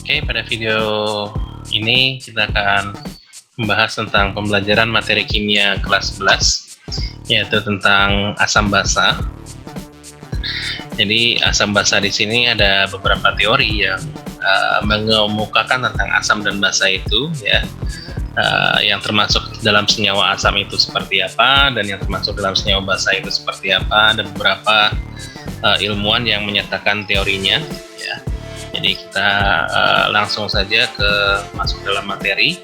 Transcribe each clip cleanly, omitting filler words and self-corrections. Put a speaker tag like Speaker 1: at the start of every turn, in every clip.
Speaker 1: Oke, pada video ini kita akan membahas tentang pembelajaran materi kimia kelas 11, yaitu tentang asam basa. Jadi asam basa di sini ada beberapa teori yang mengemukakan tentang asam dan basa itu, ya, yang termasuk dalam senyawa asam itu seperti apa, dan yang termasuk dalam senyawa basa itu seperti apa. Ada beberapa ilmuwan yang menyatakan teorinya, ya. Jadi kita langsung saja masuk dalam materi.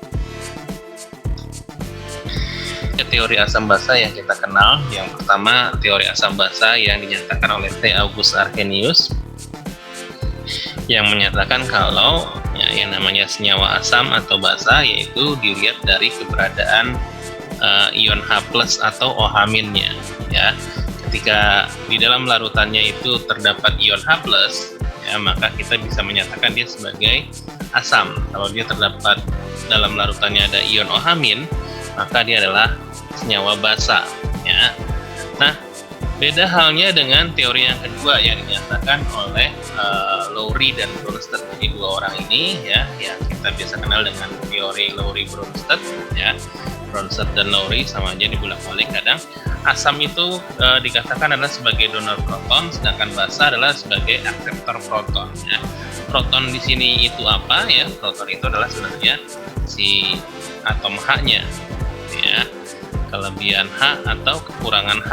Speaker 1: Teori asam basa yang kita kenal, yang pertama teori asam basa yang dinyatakan oleh T. August Arrhenius, yang menyatakan kalau yang namanya senyawa asam atau basa yaitu dilihat dari keberadaan ion H+ atau OH-nya, ya. Ketika di dalam larutannya itu terdapat ion H+, ya, maka kita bisa menyatakan dia sebagai asam. Kalau dia terdapat dalam larutannya ada ion OH-, maka dia adalah senyawa basa, ya. Nah, beda halnya dengan teori yang kedua yang dinyatakan oleh Lowry dan Bronsted. Jadi dua orang ini, ya, yang kita biasa kenal dengan teori Lowry-Bronsted, ya. Bronsted dan Lowry sama aja dibolak-balik kadang. Asam itu dikatakan adalah sebagai donor proton, sedangkan basa adalah sebagai akseptor proton, ya. Proton di sini itu apa, ya? Proton itu adalah sebenarnya si atom H-nya, ya. Kelebihan H atau kekurangan H,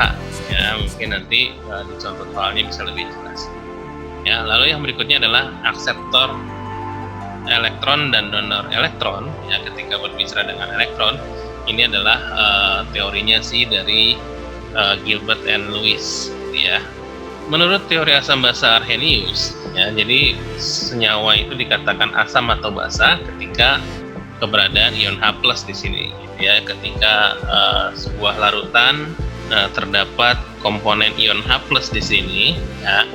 Speaker 1: ya. Mungkin nanti di contoh soalnya bisa lebih jelas, ya. Lalu yang berikutnya adalah akseptor elektron dan donor elektron, ya. Ketika berbicara dengan elektron, ini adalah teorinya sih dari Gilbert and Lewis, ya. Menurut teori asam basa Arrhenius, ya, jadi senyawa itu dikatakan asam atau basa ketika keberadaan ion H+ di sini, ya. Ketika sebuah larutan terdapat komponen ion H+ di sini, ya,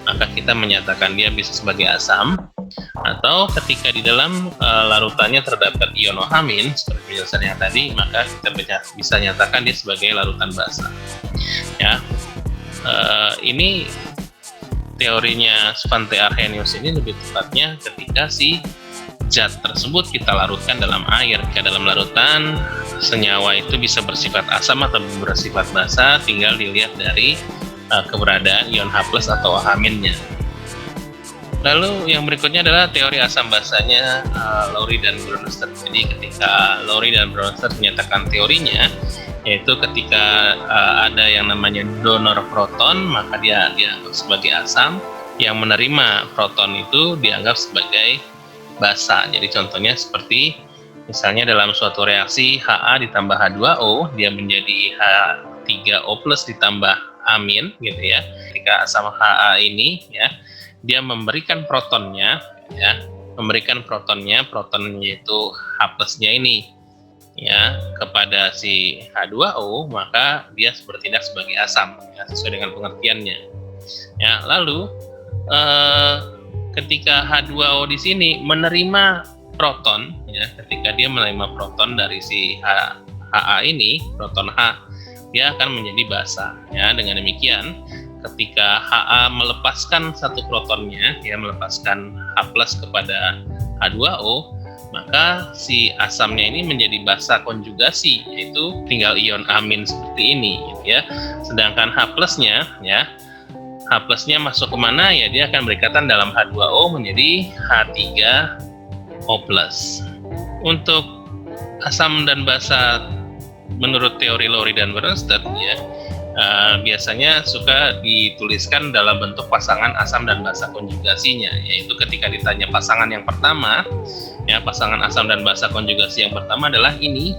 Speaker 1: maka kita menyatakan dia bisa sebagai asam. Atau ketika di dalam larutannya terdapat ion OH- seperti penjelasan yang tadi, maka kita bisa nyatakan dia sebagai larutan basa, ya. Ini teorinya Svante Arrhenius ini lebih tepatnya ketika si zat tersebut kita larutkan dalam air. Jika dalam larutan senyawa itu bisa bersifat asam atau bersifat basa, tinggal dilihat dari keberadaan ion H+ atau OH-nya. Lalu yang berikutnya adalah teori asam basanya Lowry dan Bronsted. Jadi ketika Lowry dan Bronsted menyatakan teorinya, yaitu ketika ada yang namanya donor proton, maka dia dianggap sebagai asam. Yang menerima proton itu dianggap sebagai basa. Jadi contohnya seperti misalnya dalam suatu reaksi Ha ditambah H2O, dia menjadi H3O+ ditambah amin, gitu ya. Ketika asam Ha ini, ya, dia memberikan protonnya, ya, proton yaitu H+-nya ini, ya, kepada si H2O, maka dia bertindak sebagai asam, ya, sesuai dengan pengertiannya, ya. Lalu ketika H2O di sini menerima proton, ya, ketika dia menerima proton dari si Ha ini, proton H, dia akan menjadi basa, ya. Dengan demikian, ketika Ha melepaskan satu protonnya, ya, melepaskan H+ kepada H2O, maka si asamnya ini menjadi basa konjugasi, yaitu tinggal ion amin seperti ini, gitu ya. Sedangkan H+-nya, ya, H+-nya masuk kemana, ya, dia akan berikatan dalam H2O menjadi H3O+. Untuk asam dan basa menurut teori Lowry dan Bronsted, ya, biasanya suka dituliskan dalam bentuk pasangan asam dan basa konjugasinya, yaitu ketika ditanya pasangan yang pertama, ya, pasangan asam dan basa konjugasi yang pertama adalah ini,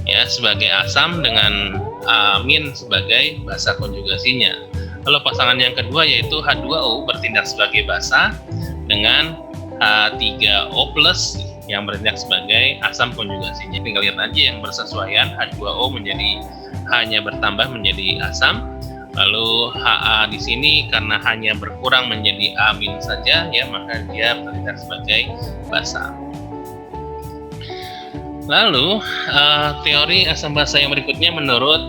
Speaker 1: ya, sebagai asam dengan amin sebagai basa konjugasinya. Lalu pasangan yang kedua yaitu H2O bertindak sebagai basa dengan H3O+ yang bertindak sebagai asam konjugasinya. Tinggal lihat aja yang bersesuaian, H2O menjadi H-nya bertambah menjadi asam, lalu Ha di sini karena hanya berkurang menjadi amin saja, ya, maka dia bertindak sebagai basa. Lalu teori asam basa yang berikutnya menurut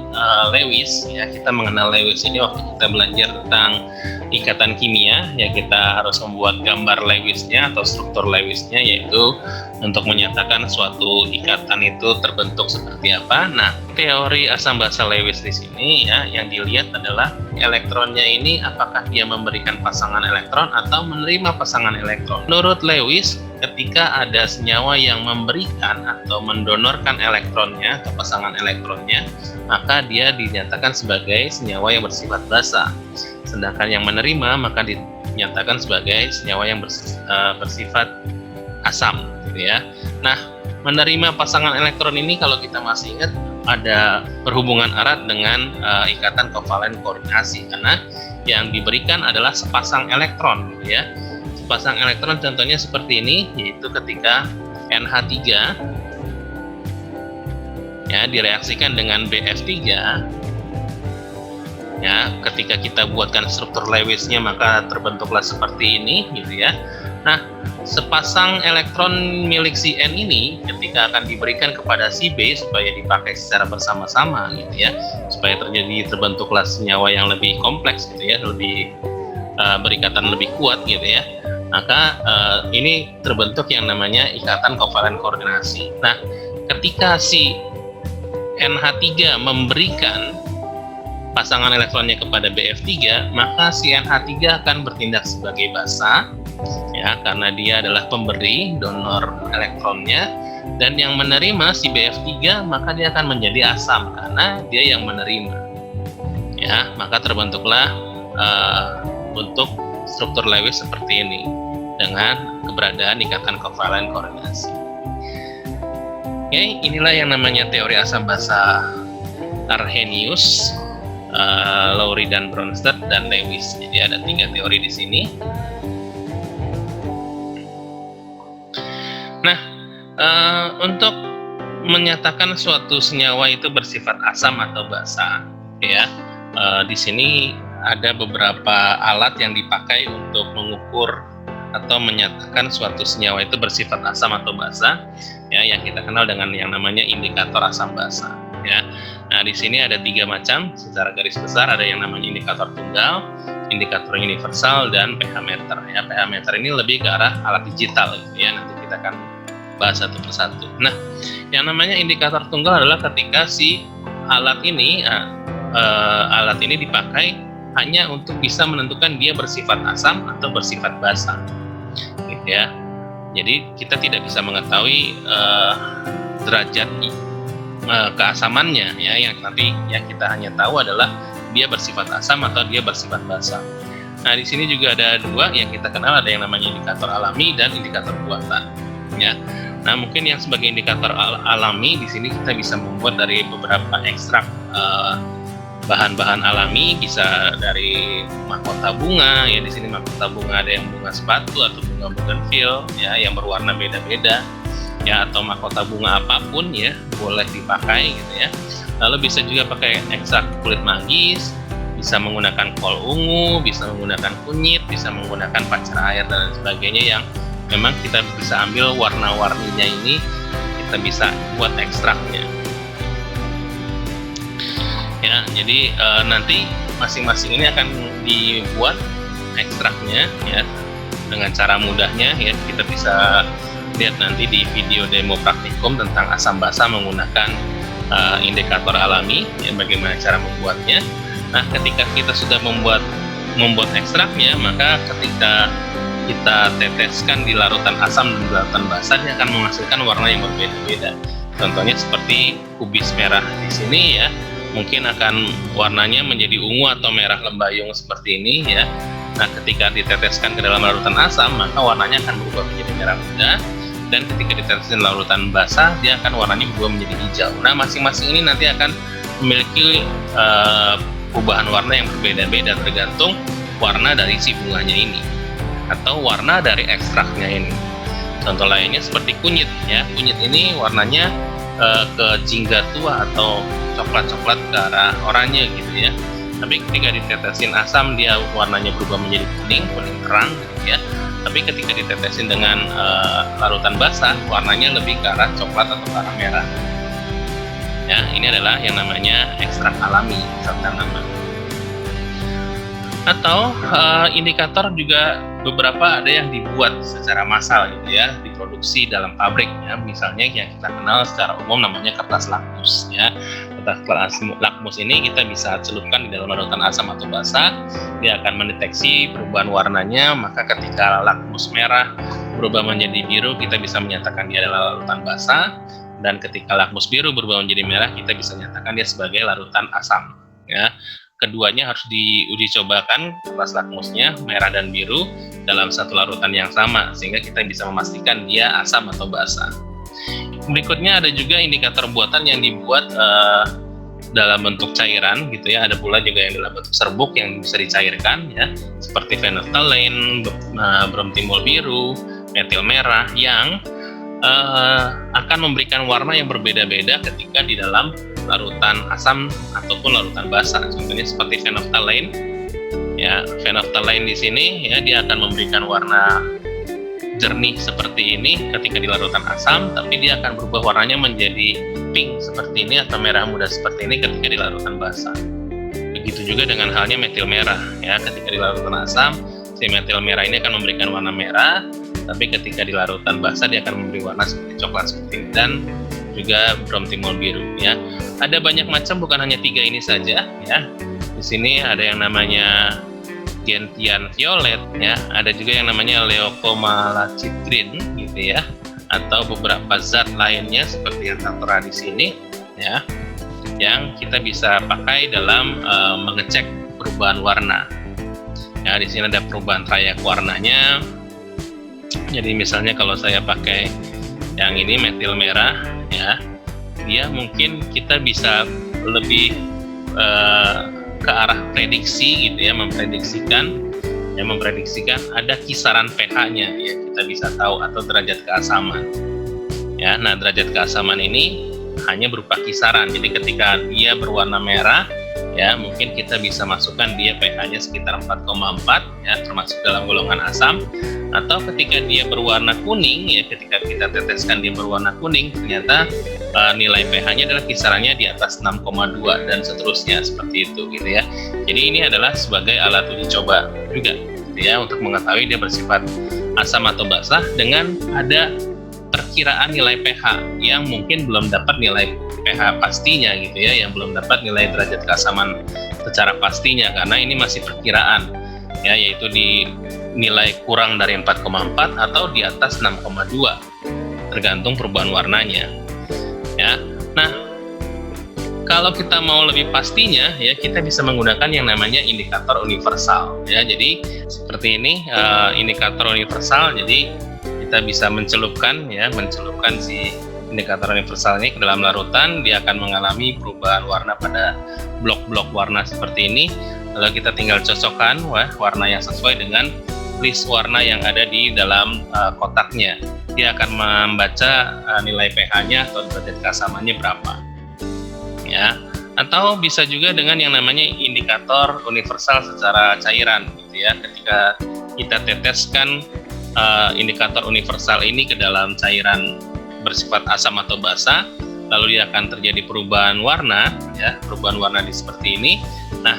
Speaker 1: Lewis, ya kita mengenal Lewis ini waktu kita belajar tentang ikatan kimia, ya kita harus membuat gambar Lewisnya atau struktur Lewisnya, yaitu untuk menyatakan suatu ikatan itu terbentuk seperti apa. Nah, teori asam basa Lewis di sini ya yang dilihat adalah elektronnya ini apakah dia memberikan pasangan elektron atau menerima pasangan elektron. Menurut Lewis, ketika ada senyawa yang memberikan atau mendonorkan elektronnya atau pasangan elektronnya, maka dia dinyatakan sebagai senyawa yang bersifat basa. Sedangkan yang menerima maka dinyatakan sebagai senyawa yang bersifat asam, gitu ya. Nah, menerima pasangan elektron ini kalau kita masih ingat ada perhubungan erat dengan ikatan kovalen koordinasi, karena yang diberikan adalah sepasang elektron, gitu ya. Pasang elektron contohnya seperti ini, yaitu ketika NH3 ya direaksikan dengan BF3 ya, ketika kita buatkan struktur Lewisnya maka terbentuklah seperti ini, gitu ya. Nah, sepasang elektron milik si N ini ketika akan diberikan kepada si B supaya dipakai secara bersama-sama, gitu ya, supaya terbentuklah senyawa yang lebih kompleks, gitu ya, lebih berikatan lebih kuat, gitu ya. Maka ini terbentuk yang namanya ikatan kovalen koordinasi. Nah, ketika si NH3 memberikan pasangan elektronnya kepada BF3, maka si NH3 akan bertindak sebagai basa, ya, karena dia adalah pemberi donor elektronnya, dan yang menerima si BF3 maka dia akan menjadi asam karena dia yang menerima. Ya, maka terbentuklah untuk struktur Lewis seperti ini dengan keberadaan ikatan kovalen koordinasi. Oke, inilah yang namanya teori asam basa Arrhenius, Lowry dan Bronsted dan Lewis. Jadi ada 3 teori di sini. Nah, untuk menyatakan suatu senyawa itu bersifat asam atau basa, ya, di sini ada beberapa alat yang dipakai untuk mengukur atau menyatakan suatu senyawa itu bersifat asam atau basa, ya, yang kita kenal dengan yang namanya indikator asam basa, ya. Nah, di sini ada 3 macam secara garis besar. Ada yang namanya indikator tunggal, indikator universal, dan pH meter. Ya, pH meter ini lebih ke arah alat digital, ya. Nanti kita akan bahas satu persatu. Nah, yang namanya indikator tunggal adalah ketika si alat ini dipakai hanya untuk bisa menentukan dia bersifat asam atau bersifat basa, gitu ya. Jadi kita tidak bisa mengetahui derajat keasamannya, ya. Yang nanti yang kita hanya tahu adalah dia bersifat asam atau dia bersifat basa. Nah, di sini juga ada 2 yang kita kenal, ada yang namanya indikator alami dan indikator buatan, ya. Nah, mungkin yang sebagai indikator alami di sini kita bisa membuat dari beberapa ekstrak bahan-bahan alami, bisa dari mahkota bunga, ya. Di sini mahkota bunga ada yang bunga sepatu atau bunga bougainville, ya, yang berwarna beda-beda, ya, atau mahkota bunga apapun, ya, boleh dipakai, gitu ya. Lalu bisa juga pakai ekstrak kulit manggis, bisa menggunakan kol ungu, bisa menggunakan kunyit, bisa menggunakan pacar air dan sebagainya, yang memang kita bisa ambil warna-warninya ini, kita bisa buat ekstraknya. Ya, jadi nanti masing-masing ini akan dibuat ekstraknya, ya, dengan cara mudahnya, ya. Kita bisa lihat nanti di video demo praktikum tentang asam basa menggunakan indikator alami, ya, bagaimana cara membuatnya. Nah, ketika kita sudah membuat ekstraknya, maka ketika kita teteskan di larutan asam dan larutan basa, dia akan menghasilkan warna yang berbeda-beda. Contohnya seperti kubis merah di sini, ya, mungkin akan warnanya menjadi ungu atau merah lembayung seperti ini, ya. Nah, ketika diteteskan ke dalam larutan asam, maka warnanya akan berubah menjadi merah muda, dan ketika diteteskan larutan basa, dia akan warnanya berubah menjadi hijau. Nah, masing-masing ini nanti akan memiliki perubahan warna yang berbeda-beda tergantung warna dari si bunganya ini atau warna dari ekstraknya ini. Contoh lainnya seperti kunyit, ya. Kunyit ini warnanya ke jingga tua atau coklat-coklat ke arah oranye, gitu ya. Tapi ketika ditetesin asam, dia warnanya berubah menjadi kuning terang, gitu ya. Tapi ketika ditetesin dengan larutan basah, warnanya lebih ke arah coklat atau ke arah merah. Ya, ini adalah yang namanya ekstrak alami zat tanaman. Atau indikator juga beberapa ada yang dibuat secara massal gitu ya, diproduksi dalam pabrik ya. Misalnya yang kita kenal secara umum namanya kertas lakmus ya. Kertas lakmus ini kita bisa celupkan di dalam larutan asam atau basah, dia akan mendeteksi perubahan warnanya, maka ketika lakmus merah berubah menjadi biru, kita bisa menyatakan dia adalah larutan basah, dan ketika lakmus biru berubah menjadi merah, kita bisa menyatakan dia sebagai larutan asam ya. Keduanya harus diuji cobakan, kertas lakmusnya merah dan biru dalam satu larutan yang sama, sehingga kita bisa memastikan dia asam atau basa. Berikutnya ada juga indikator buatan yang dibuat dalam bentuk cairan gitu ya. Ada pula juga yang dalam bentuk serbuk yang bisa dicairkan ya, seperti phenolphthalein, bromtimol biru, metil merah, yang akan memberikan warna yang berbeda-beda ketika di dalam larutan asam ataupun larutan basah. Contohnya seperti phenolphthalein ya, phenolphthalein di sini ya, dia akan memberikan warna jernih seperti ini ketika di larutan asam, tapi dia akan berubah warnanya menjadi pink seperti ini atau merah muda seperti ini ketika di larutan basah. Begitu juga dengan halnya metil merah ya, ketika di larutan asam si metil merah ini akan memberikan warna merah, tapi ketika di larutan basah dia akan memberi warna seperti coklat seperti ini, dan juga bromtimol biru ya. Ada banyak macam, bukan hanya 3 ini saja ya. Di sini ada yang namanya gentian violet ya, ada juga yang namanya leucomalachitrin gitu ya, atau beberapa zat lainnya seperti yang tertera di sini ya, yang kita bisa pakai dalam mengecek perubahan warna. Ya, di sini ada perubahan trayek warnanya. Jadi misalnya kalau saya pakai yang ini metil merah ya, dia mungkin kita bisa lebih ke arah prediksi gitu ya, memprediksikan ada kisaran pH-nya ya, kita bisa tahu, atau derajat keasaman ya. Nah, derajat keasaman ini hanya berupa kisaran, jadi ketika dia berwarna merah ya, mungkin kita bisa masukkan dia pH-nya sekitar 4,4 ya, termasuk dalam golongan asam. Atau ketika dia berwarna kuning ya, ketika kita teteskan dia berwarna kuning, ternyata nilai pH-nya adalah kisarannya di atas 6,2 dan seterusnya seperti itu gitu ya. Jadi ini adalah sebagai alat uji coba juga gitu ya, untuk mengetahui dia bersifat asam atau basah dengan ada perkiraan nilai pH yang mungkin belum dapat nilai pH pastinya gitu ya, yang belum dapat nilai derajat keasaman secara pastinya, karena ini masih perkiraan ya, yaitu di nilai kurang dari 4,4 atau di atas 6,2 tergantung perubahan warnanya ya. Nah, kalau kita mau lebih pastinya ya, kita bisa menggunakan yang namanya indikator universal ya. Jadi seperti ini indikator universal, jadi kita bisa mencelupkan si indikator universal ini ke dalam larutan, dia akan mengalami perubahan warna pada blok-blok warna seperti ini. Lalu kita tinggal cocokkan warna yang sesuai dengan list warna yang ada di dalam kotaknya. Dia akan membaca nilai pH-nya atau derajat keasamannya berapa ya. Atau bisa juga dengan yang namanya indikator universal secara cairan gitu ya. Ketika kita teteskan indikator universal ini ke dalam cairan bersifat asam atau basa, lalu dia akan terjadi perubahan warna ya, perubahan warna seperti ini. Nah,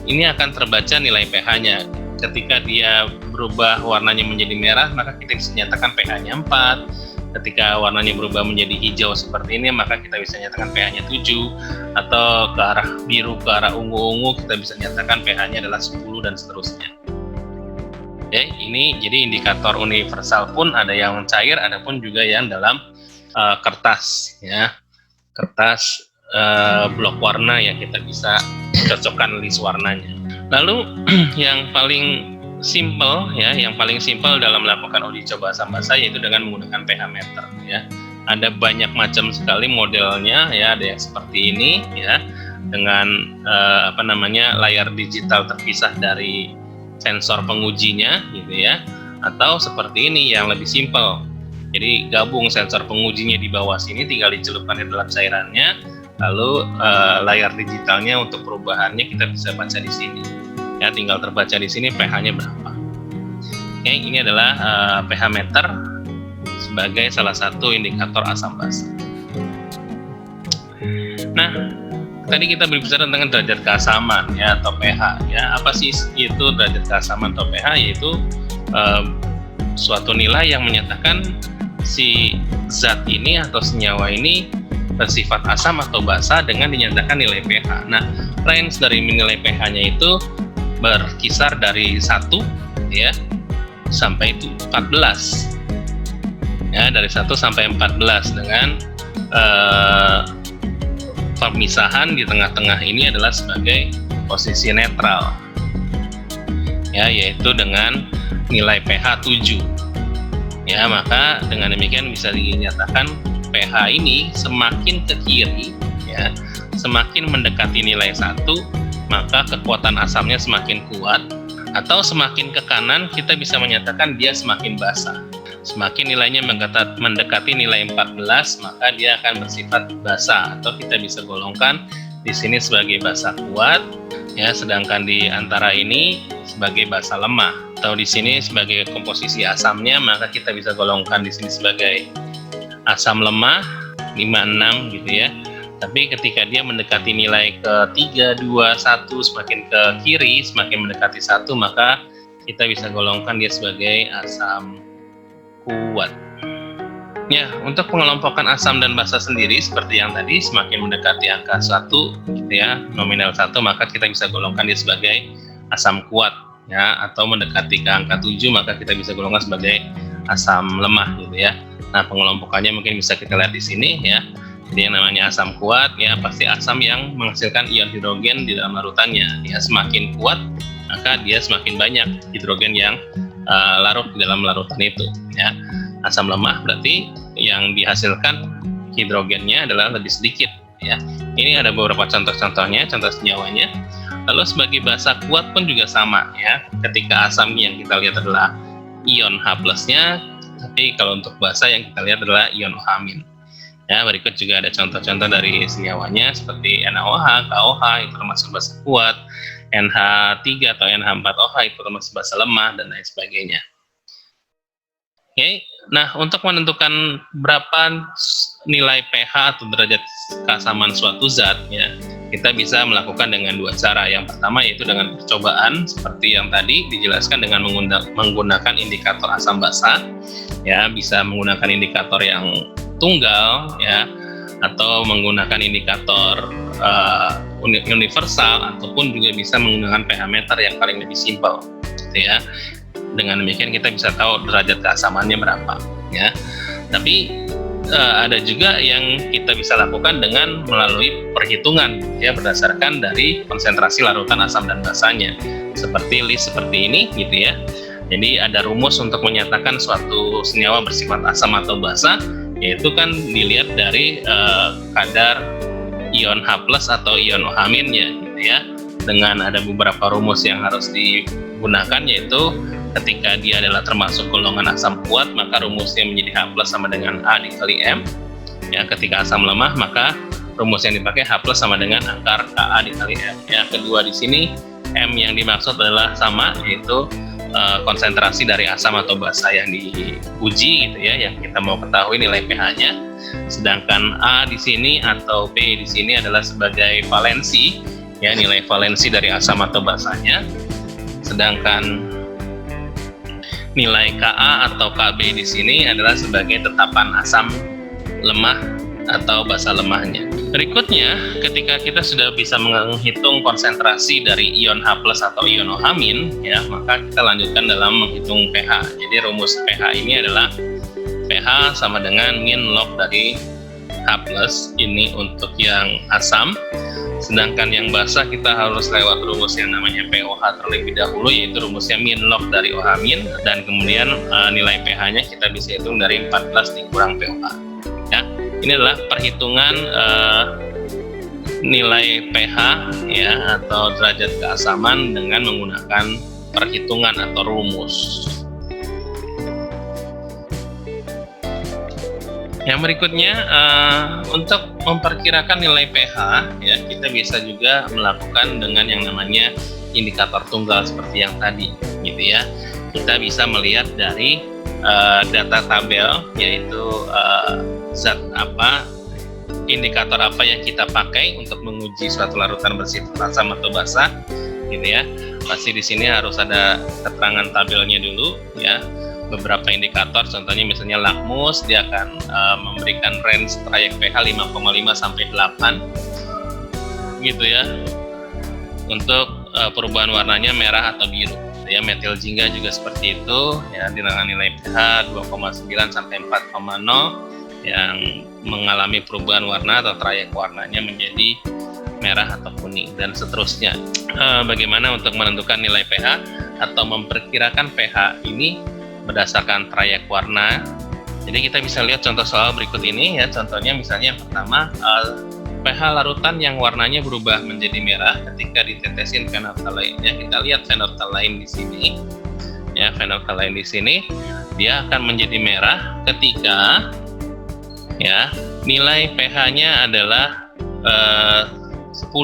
Speaker 1: ini akan terbaca nilai pH-nya. Ketika dia berubah warnanya menjadi merah, maka kita bisa nyatakan pH-nya 4. Ketika warnanya berubah menjadi hijau seperti ini, maka kita bisa nyatakan pH-nya 7. Atau ke arah biru, ke arah ungu-ungu, kita bisa nyatakan pH-nya adalah 10 dan seterusnya. Oke, ini jadi indikator universal pun ada yang cair, ada pun juga yang dalam kertas ya. Kertas blok warna yang kita bisa cocokkan list warnanya. Lalu yang paling simple ya, yang paling simpel dalam melakukan uji coba asam basa yaitu dengan menggunakan pH meter ya. Ada banyak macam sekali modelnya ya, ada yang seperti ini ya, dengan layar digital terpisah dari sensor pengujinya gitu ya, atau seperti ini yang lebih simpel. Jadi gabung sensor pengujinya di bawah sini, tinggal dicelupkan di dalam cairannya, lalu layar digitalnya untuk perubahannya kita bisa baca di sini. Ya, tinggal terbaca di sini pH-nya berapa. Oke, ini adalah pH meter sebagai salah satu indikator asam basa. Nah, tadi kita berbicara tentang derajat keasaman ya atau pH ya. Apa sih itu derajat keasaman atau pH? Yaitu suatu nilai yang menyatakan si zat ini atau senyawa ini bersifat asam atau basa dengan dinyatakan nilai pH. Nah, range dari nilai pH-nya itu berkisar dari 1 ya sampai 14. Ya, dari 1 sampai 14 dengan pemisahan di tengah-tengah ini adalah sebagai posisi netral. Ya, yaitu dengan nilai pH 7. Ya, maka dengan demikian bisa dinyatakan pH ini semakin ke kiri ya, semakin mendekati nilai 1, maka kekuatan asamnya semakin kuat, atau semakin ke kanan kita bisa menyatakan dia semakin basa. Semakin nilainya mendekati nilai 14, maka dia akan bersifat basa, atau kita bisa golongkan di sini sebagai basa kuat ya, sedangkan di antara ini sebagai basa lemah, atau di sini sebagai komposisi asamnya maka kita bisa golongkan di sini sebagai asam lemah 5,6 gitu ya. Tapi ketika dia mendekati nilai ke 3, 2, 1 semakin ke kiri, semakin mendekati 1, maka kita bisa golongkan dia sebagai asam kuat. Ya, untuk pengelompokan asam dan basa sendiri seperti yang tadi, semakin mendekati angka 1 gitu ya, nominal 1, maka kita bisa golongkan dia sebagai asam kuat ya, atau mendekati ke angka 7 maka kita bisa golongkan sebagai asam lemah gitu ya. Nah, pengelompokannya mungkin bisa kita lihat di sini ya. Jadi yang namanya asam kuat ya pasti asam yang menghasilkan ion hidrogen di dalam larutannya. Ya, semakin kuat maka dia semakin banyak hidrogen yang larut di dalam larutan itu ya. Asam lemah berarti yang dihasilkan hidrogennya adalah lebih sedikit ya. Ini ada beberapa contoh-contohnya, contoh senyawanya. Lalu sebagai basa kuat pun juga sama ya. Ketika asam yang kita lihat adalah ion H+-nya, tapi kalau untuk basa yang kita lihat adalah ion OH-. Ya, berikut juga ada contoh-contoh dari senyawanya seperti NaOH, KOH itu termasuk basa kuat, NH3 atau NH4OH itu termasuk basa lemah, dan lain sebagainya. Oke, nah untuk menentukan berapa nilai pH atau derajat keasaman suatu zat ya, kita bisa melakukan dengan dua cara. Yang pertama yaitu dengan percobaan seperti yang tadi dijelaskan dengan menggunakan indikator asam basa ya, bisa menggunakan indikator yang tunggal ya, atau menggunakan indikator universal, ataupun juga bisa menggunakan pH meter yang paling lebih simpel gitu ya. Dengan demikian kita bisa tahu derajat keasamannya berapa ya. Tapi ada juga yang kita bisa lakukan dengan melalui perhitungan ya, berdasarkan dari konsentrasi larutan asam dan basanya, seperti list seperti ini gitu ya. Jadi ada rumus untuk menyatakan suatu senyawa bersifat asam atau basa, yaitu kan dilihat dari kadar ion H+ atau ion OH-nya gitu ya. Dengan ada beberapa rumus yang harus digunakan, yaitu ketika dia adalah termasuk golongan asam kuat maka rumusnya menjadi H+ sama dengan A dikali M ya. Ketika asam lemah maka rumus yang dipakai H+ sama dengan akar Ka dikali M ya. Kedua di sini M yang dimaksud adalah sama, yaitu konsentrasi dari asam atau basa yang diuji gitu ya, yang kita mau ketahui nilai pH-nya. Sedangkan A di sini atau P di sini adalah sebagai valensi ya, nilai valensi dari asam atau basanya. Sedangkan nilai Ka atau Kb di sini adalah sebagai tetapan asam lemah atau basa lemahnya. Berikutnya, ketika kita sudah bisa menghitung konsentrasi dari ion H+ atau ion OH- ya, maka kita lanjutkan dalam menghitung pH. Jadi rumus pH ini adalah pH sama dengan min log dari H+, ini untuk yang asam. Sedangkan yang basa kita harus lewat rumus yang namanya pOH terlebih dahulu, yaitu rumusnya min log dari OH-, dan kemudian nilai pH-nya kita bisa hitung dari 14 dikurang pOH. Ya, ini adalah perhitungan nilai pH ya atau derajat keasaman dengan menggunakan perhitungan atau rumus. Yang berikutnya, untuk memperkirakan nilai pH ya, kita bisa juga melakukan dengan yang namanya indikator tunggal seperti yang tadi, gitu ya. Kita bisa melihat dari data tabel, yaitu indikator apa yang kita pakai untuk menguji suatu larutan bersifat asam atau basah, gitu ya. Pasti di sini harus ada keterangan tabelnya dulu, ya. Beberapa indikator, contohnya misalnya lakmus, dia akan memberikan range trayek pH 5,5 sampai 8, gitu ya. Untuk perubahan warnanya merah atau biru. Ya, metil jingga juga seperti itu, ya, dengan nilai pH 2,9 sampai 4,0 yang mengalami perubahan warna atau trayek warnanya menjadi merah atau kuning, dan seterusnya. Bagaimana untuk menentukan nilai pH atau memperkirakan pH ini berdasarkan trayek warna? Jadi kita bisa lihat contoh soal berikut ini, ya. Contohnya misalnya yang pertama, pH larutan yang warnanya berubah menjadi merah ketika ditetesin phenolphthalein. Ya, kita lihat phenolphthalein di sini. Ya, phenolphthalein di sini dia akan menjadi merah ketika, ya, nilai pH-nya adalah 10,0.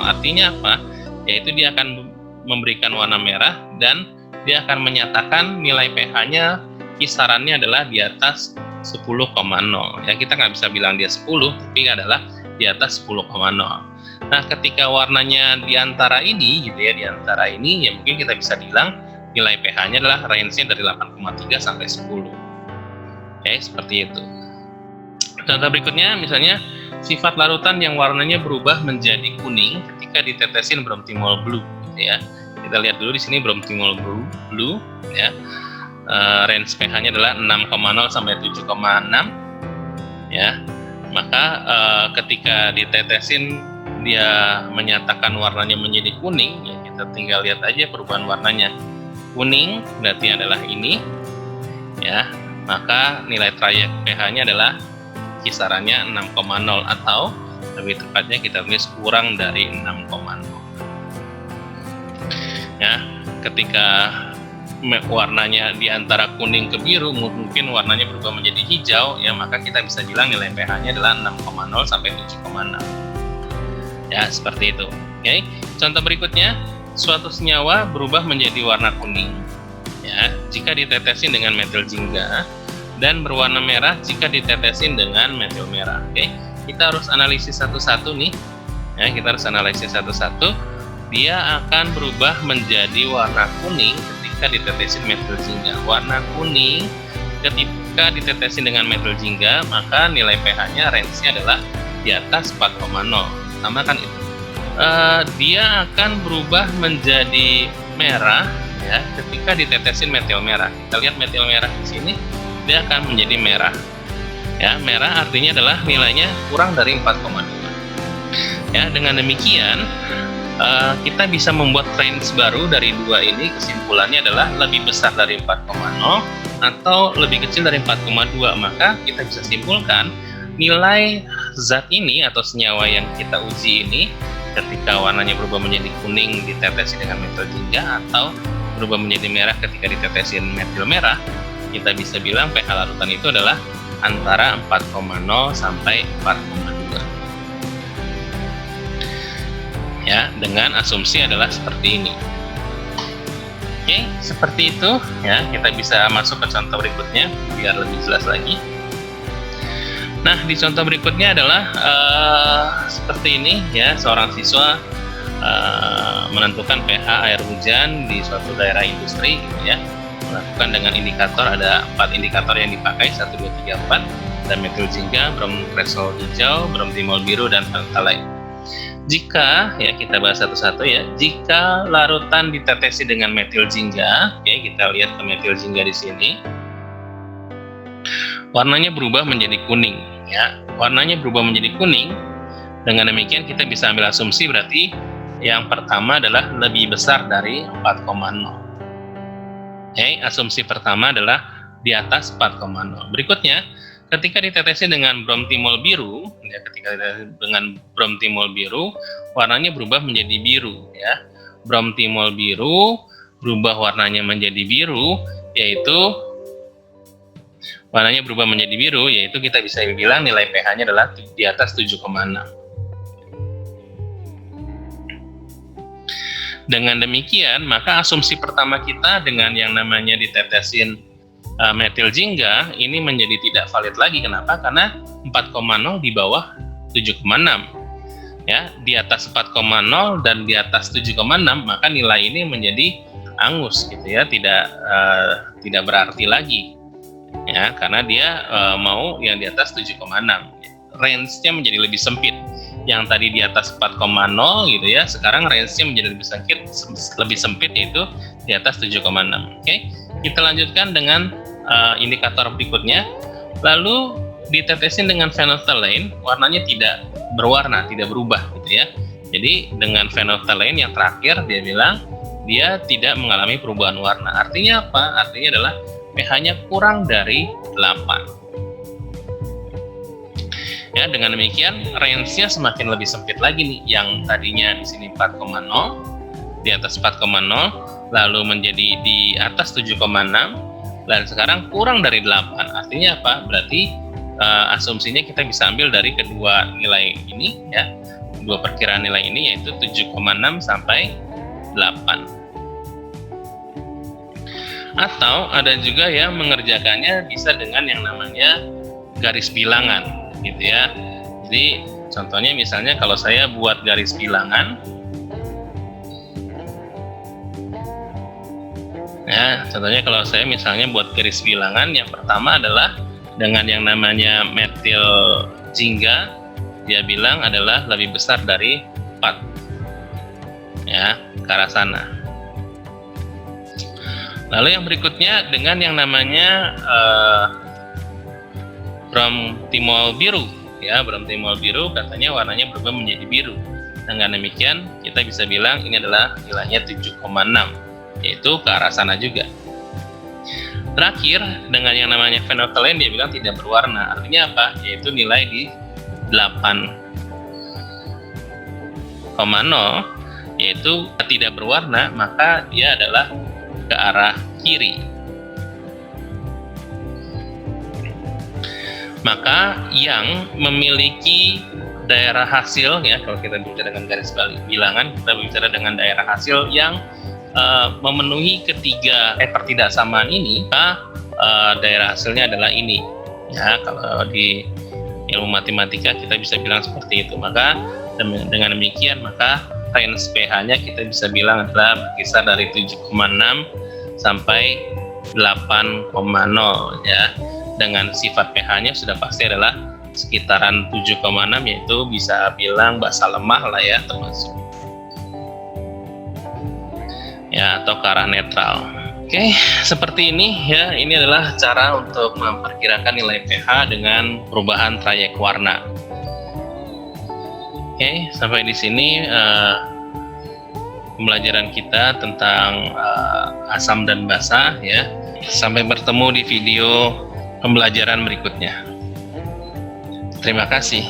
Speaker 1: Artinya apa? Yaitu dia akan memberikan warna merah dan dia akan menyatakan nilai pH-nya kisarannya adalah di atas 10,0. Ya, kita nggak bisa bilang dia 10, tapi adalah di atas 10,0. Nah, ketika warnanya di antara ini, gitu ya, di antara ini, ya mungkin kita bisa bilang nilai pH-nya adalah range-nya dari 8,3 sampai 10. Oke, seperti itu. Contoh berikutnya, misalnya sifat larutan yang warnanya berubah menjadi kuning ketika ditetesin bromthymol blue, gitu ya. Kita lihat dulu di sini bromthymol blue, ya. Range pH-nya adalah 6,0 sampai 7,6, ya. Maka ketika ditetesin dia menyatakan warnanya menjadi kuning, ya kita tinggal lihat aja perubahan warnanya. Kuning berarti adalah ini, ya. Maka nilai trayek pH-nya adalah kisarannya 6,0 atau lebih tepatnya kita tulis kurang dari 6,0. Ya, ketika warnanya di antara kuning ke biru, mungkin warnanya berubah menjadi hijau, ya, maka kita bisa bilang nilai pH-nya adalah 6,0 sampai 7,6. Ya, seperti itu. Oke. Contoh berikutnya, suatu senyawa berubah menjadi warna kuning, ya, jika ditetesin dengan metil jingga, dan berwarna merah jika ditetesin dengan metil merah. Oke. Kita harus analisis satu-satu nih. Ya, kita harus analisis satu-satu. Dia akan berubah menjadi warna kuning ketika ditetesin metil jingga. Warna kuning ketika ditetesin dengan metil jingga, maka nilai pH-nya range-nya adalah di atas 4,0. Sama kan itu. Dia akan berubah menjadi merah, ya, ketika ditetesin metil merah. Kita lihat metil merah di sini, dia akan menjadi merah. Ya, merah artinya adalah nilainya kurang dari 4,2. Ya, dengan demikian kita bisa membuat range baru dari dua ini. Kesimpulannya adalah lebih besar dari 4,0 atau lebih kecil dari 4,2. Maka kita bisa simpulkan nilai zat ini atau senyawa yang kita uji ini ketika warnanya berubah menjadi kuning ditetesin dengan metil jingga atau berubah menjadi merah ketika ditetesin metil merah, kita bisa bilang pH larutan itu adalah antara 4,0 sampai 4,2. Ya, dengan asumsi adalah seperti ini. Oke, seperti itu, ya. Kita bisa masuk ke contoh berikutnya biar lebih jelas lagi. Nah, di contoh berikutnya adalah seperti ini, ya. Seorang siswa menentukan pH air hujan di suatu daerah industri, gitu ya. Melakukan dengan indikator, ada 4 indikator yang dipakai, 1, 2, 3, 4. Dan metil jingga, bromkresol hijau, bromthymol biru, dan phenolphthalein. Jika, ya, kita bahas satu-satu, ya. Jika larutan ditetesi dengan metil jingga, oke, kita lihat ke metil jingga di sini. Warnanya berubah menjadi kuning, ya. Warnanya berubah menjadi kuning. Dengan demikian kita bisa ambil asumsi berarti yang pertama adalah lebih besar dari 4,0. Oke, asumsi pertama adalah di atas 4,0. Berikutnya, ketika ditetesin dengan bromthymol biru, ya, ketika dengan bromthymol biru, warnanya berubah menjadi biru, ya. Bromthymol biru berubah warnanya menjadi biru, yaitu warnanya berubah menjadi biru, yaitu kita bisa bilang nilai pH-nya adalah di atas 7,6. Dengan demikian, maka asumsi pertama kita dengan yang namanya ditetesin metil jingga ini menjadi tidak valid lagi. Kenapa? Karena 4,0 di bawah 7,6. Ya, di atas 4,0 dan di atas 7,6, maka nilai ini menjadi angus gitu ya, tidak berarti lagi. Ya, karena dia mau yang di atas 7,6. Range-nya menjadi lebih sempit. Yang tadi di atas 4,0 gitu ya, sekarang range-nya menjadi lebih sempit yaitu di atas 7,6. Oke, kita lanjutkan dengan indikator berikutnya. Lalu ditetesin dengan phenolphthalein, warnanya tidak berwarna, tidak berubah gitu ya. Jadi dengan phenolphthalein yang terakhir dia bilang dia tidak mengalami perubahan warna. Artinya apa? Artinya adalah pH-nya kurang dari 8. Ya, dengan demikian range-nya semakin lebih sempit lagi nih. Yang tadinya di sini 4,0, di atas 4,0, lalu menjadi di atas 7,6, dan sekarang kurang dari 8. Artinya apa? Berarti asumsinya kita bisa ambil dari kedua nilai ini ya. Dua perkiraan nilai ini yaitu 7,6 sampai 8. Atau ada juga yang mengerjakannya bisa dengan yang namanya garis bilangan gitu ya. Jadi contohnya misalnya kalau saya buat garis bilangan ya, contohnya kalau saya misalnya buat garis bilangan, yang pertama adalah dengan yang namanya metil jingga, dia bilang adalah lebih besar dari 4 ya, ke arah sana. Lalu yang berikutnya dengan yang namanya bromtimol biru ya, bromtimol biru katanya warnanya berubah menjadi biru. Dengan demikian kita bisa bilang ini adalah nilainya 7,6, yaitu ke arah sana juga. Terakhir dengan yang namanya phenolphthalein dia bilang tidak berwarna. Artinya apa? Yaitu nilai di 8,0 yaitu tidak berwarna, maka dia adalah ke arah kiri. Maka yang memiliki daerah hasil ya, kalau kita bicara dengan garis bilangan, kita bicara dengan daerah hasil yang memenuhi ketiga pertidaksamaan ini, maka daerah hasilnya adalah ini ya. Kalau di ilmu matematika kita bisa bilang seperti itu. Maka dengan demikian maka range pH-nya kita bisa bilang adalah berkisar dari 7,6 sampai 8,0 ya. Dengan sifat pH-nya sudah pasti adalah sekitaran 7,6, yaitu bisa bilang basa lemah lah ya, termasuk ya, atau ke arah netral. Oke, seperti ini ya. Ini adalah cara untuk memperkirakan nilai pH dengan perubahan trayek warna. Oke, sampai di sini pembelajaran kita tentang asam dan basa ya. Sampai bertemu di video pembelajaran berikutnya. Terima kasih.